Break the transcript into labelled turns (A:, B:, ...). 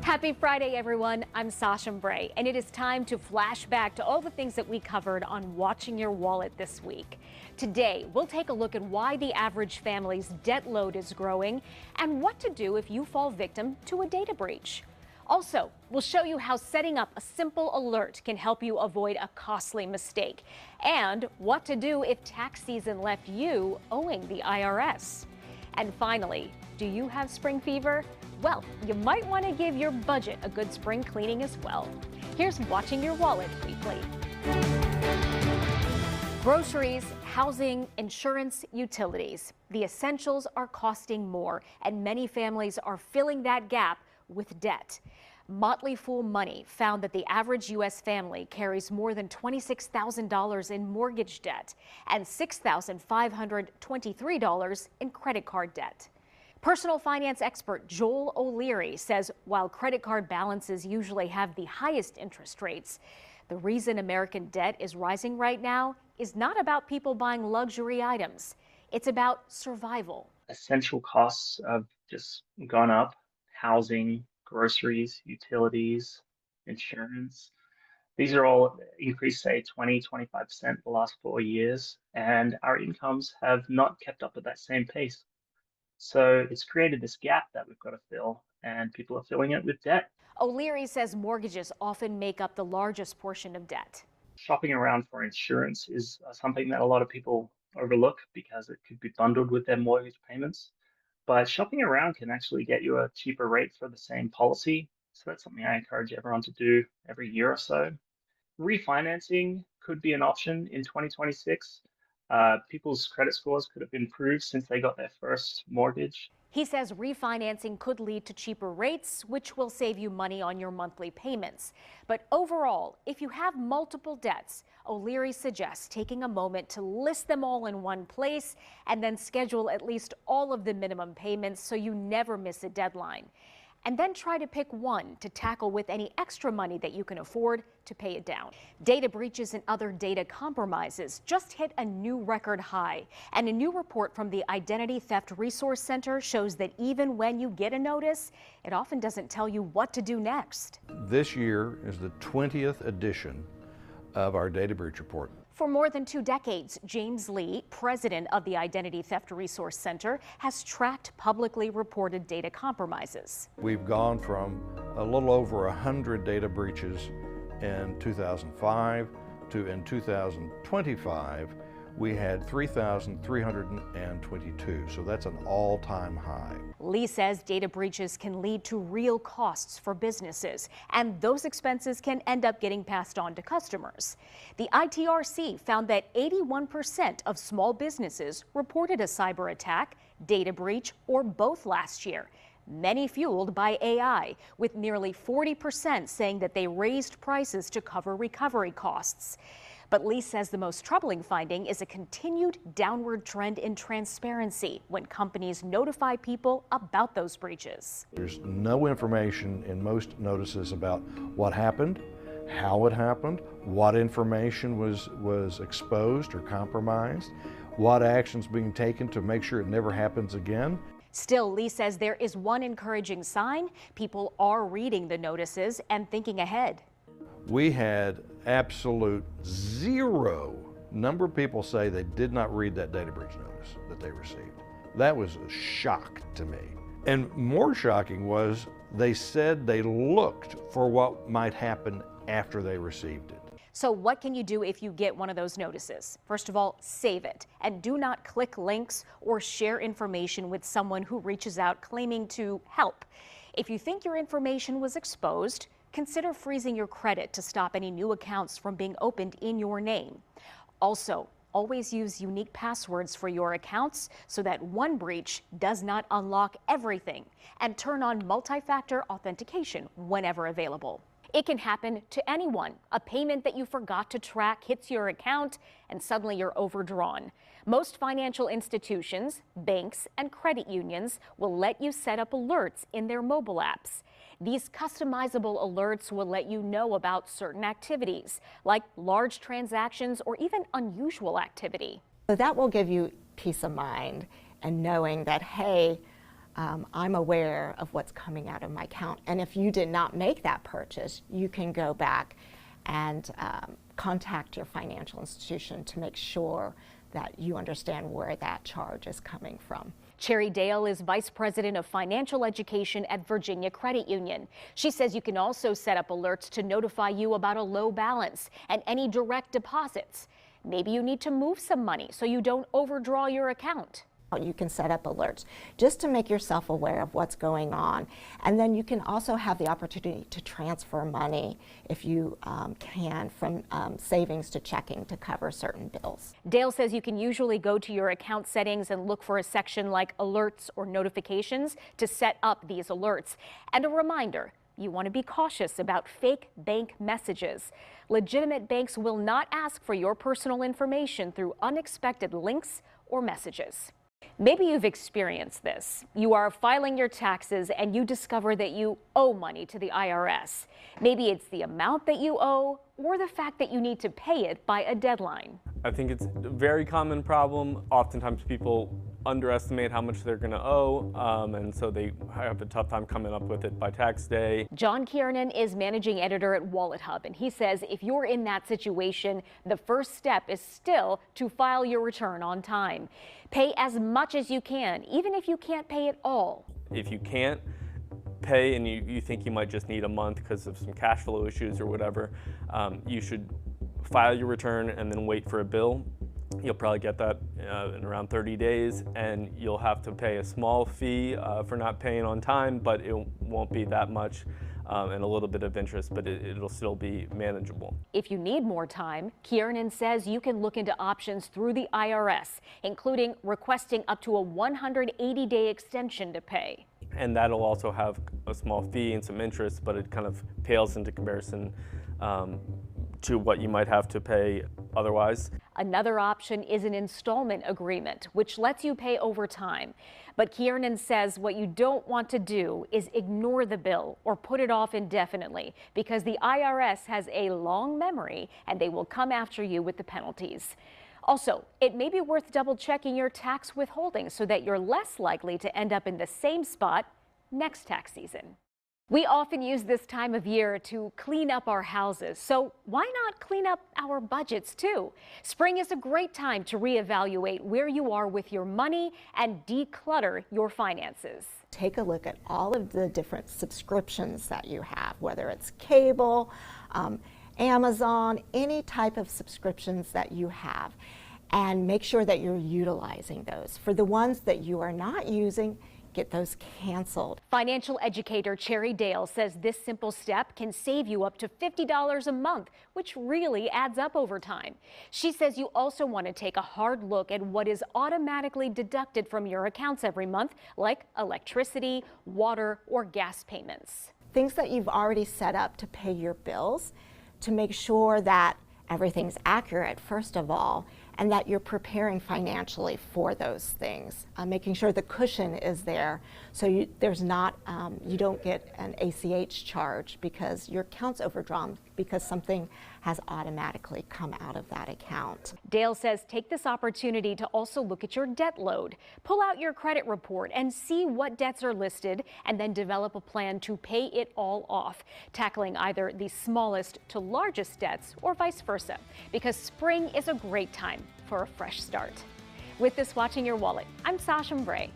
A: Happy Friday, everyone. I'm Sasha Bray, and it is time to flash back to all the things that we covered on Watching Your Wallet this week. Today, we'll take a look at why the average family's debt load is growing and what to do if you fall victim to a data breach. Also, we'll show you how setting up a simple alert can help you avoid a costly mistake, and what to do if tax season left you owing the IRS. And finally, do you have spring fever? Well, you might want to give your budget a good spring cleaning as well. Here's Watching Your Wallet Weekly. Groceries, housing, insurance, utilities. The essentials are costing more, and many families are filling that gap with debt. Motley Fool Money found that the average U.S. family carries more than $26,000 in mortgage debt and $6,523 in credit card debt. Personal finance expert Joel O'Leary says while credit card balances usually have the highest interest rates, the reason American debt is rising right now is not about people buying luxury items. It's about survival.
B: Essential costs have just gone up: housing, groceries, utilities, insurance. These are all increased, say, 20–25% the last 4 years, and our incomes have not kept up at that same pace. So it's created this gap that we've got to fill, and people are filling it with debt.
A: O'Leary says mortgages often make up the largest portion of debt.
B: Shopping around for insurance is something that a lot of people overlook because it could be bundled with their mortgage payments. But shopping around can actually get you a cheaper rate for the same policy. So that's something I encourage everyone to do every year or so. Refinancing could be an option in 2026. People's credit scores could have improved since they got their first mortgage.
A: He says refinancing could lead to cheaper rates, which will save you money on your monthly payments. But overall, if you have multiple debts, O'Leary suggests taking a moment to list them all in one place and then schedule at least all of the minimum payments so you never miss a deadline. And then try to pick one to tackle with any extra money that you can afford to pay it down. Data breaches and other data compromises just hit a new record high. And a new report from the Identity Theft Resource Center shows that even when you get a notice, it often doesn't tell you what to do next.
C: This year is the 20th edition of our data breach report.
A: For more than 2 decades, James Lee, president of the Identity Theft Resource Center, has tracked publicly reported data compromises.
C: We've gone from a little over 100 data breaches in 2005 to in 2025, we had 3,322. So that's an all-time high.
A: Lee says data breaches can lead to real costs for businesses, and those expenses can end up getting passed on to customers. The ITRC found that 81% of small businesses reported a cyber attack, data breach, or both last year. Many fueled by AI, with nearly 40% saying that they raised prices to cover recovery costs. But Lee says the most troubling finding is a continued downward trend in transparency when companies notify people about those breaches.
C: There's no information in most notices about what happened, how it happened, what information was exposed or compromised, what actions being taken to make sure it never happens again.
A: Still, Lee says there is one encouraging sign. People are reading the notices and thinking ahead.
C: We had absolute zero number of people say they did not read that data breach notice that they received. That was a shock to me. And more shocking was they said they looked for what might happen after they received it.
A: So what can you do if you get one of those notices? First of all, save it and do not click links or share information with someone who reaches out claiming to help. If you think your information was exposed, consider freezing your credit to stop any new accounts from being opened in your name. Also, always use unique passwords for your accounts so that one breach does not unlock everything, and turn on multi-factor authentication whenever available. It can happen to anyone. A payment that you forgot to track hits your account and suddenly you're overdrawn. Most financial institutions, banks, and credit unions will let you set up alerts in their mobile apps. These customizable alerts will let you know about certain activities, like large transactions or even unusual activity.
D: So that will give you peace of mind and knowing that, hey, I'm aware of what's coming out of my account. And if you did not make that purchase, you can go back and contact your financial institution to make sure that you understand where that charge is coming from.
A: Cherry Dale is Vice President of Financial Education at Virginia Credit Union. She says you can also set up alerts to notify you about a low balance and any direct deposits. Maybe you need to move some money so you don't overdraw your account.
D: You can set up alerts just to make yourself aware of what's going on. And then you can also have the opportunity to transfer money if you can from savings to checking to cover certain bills.
A: Dale says you can usually go to your account settings and look for a section like alerts or notifications to set up these alerts. And a reminder, you want to be cautious about fake bank messages. Legitimate banks will not ask for your personal information through unexpected links or messages. Maybe you've experienced this. You are filing your taxes and you discover that you owe money to the IRS. Maybe it's the amount that you owe or the fact that you need to pay it by a deadline.
E: I think it's a very common problem. Oftentimes people underestimate how much they're going to owe, and so they have a tough time coming up with it by tax day.
A: John Kiernan is managing editor at WalletHub, and he says if you're in that situation, the first step is still to file your return on time. Pay as much as you can, even if you can't pay it all.
E: If you can't pay and you think you might just need a month because of some cash flow issues or whatever, you should file your return and then wait for a bill. You'll probably get that in around 30 days, and you'll have to pay a small fee for not paying on time, but it won't be that much, and a little bit of interest, but it'll still be manageable.
A: If you need more time, Kiernan says you can look into options through the IRS, including requesting up to a 180-day extension to pay.
E: And that'll also have a small fee and some interest, but it kind of pales into comparison to what you might have to pay otherwise.
A: Another option is an installment agreement, which lets you pay over time. But Kiernan says what you don't want to do is ignore the bill or put it off indefinitely, because the IRS has a long memory and they will come after you with the penalties. Also, it may be worth double checking your tax withholdings so that you're less likely to end up in the same spot next tax season. We often use this time of year to clean up our houses, so why not clean up our budgets too? Spring is a great time to reevaluate where you are with your money and declutter your finances.
D: Take a look at all of the different subscriptions that you have, whether it's cable, Amazon, any type of subscriptions that you have, and make sure that you're utilizing those. For the ones that you are not using, get those canceled.
A: Financial educator Cherry Dale says this simple step can save you up to $50 a month, which really adds up over time. She says you also want to take a hard look at what is automatically deducted from your accounts every month, like electricity, water, or gas payments.
D: Things that you've already set up to pay your bills, to make sure that everything's accurate, first of all, and that you're preparing financially for those things, making sure the cushion is there so you don't get an ACH charge because your account's overdrawn because something has automatically come out of that account.
A: Dale says take this opportunity to also look at your debt load. Pull out your credit report and see what debts are listed, and then develop a plan to pay it all off, tackling either the smallest to largest debts or vice versa, because spring is a great time for a fresh start. With this Watching Your Wallet, I'm Sasha Bray.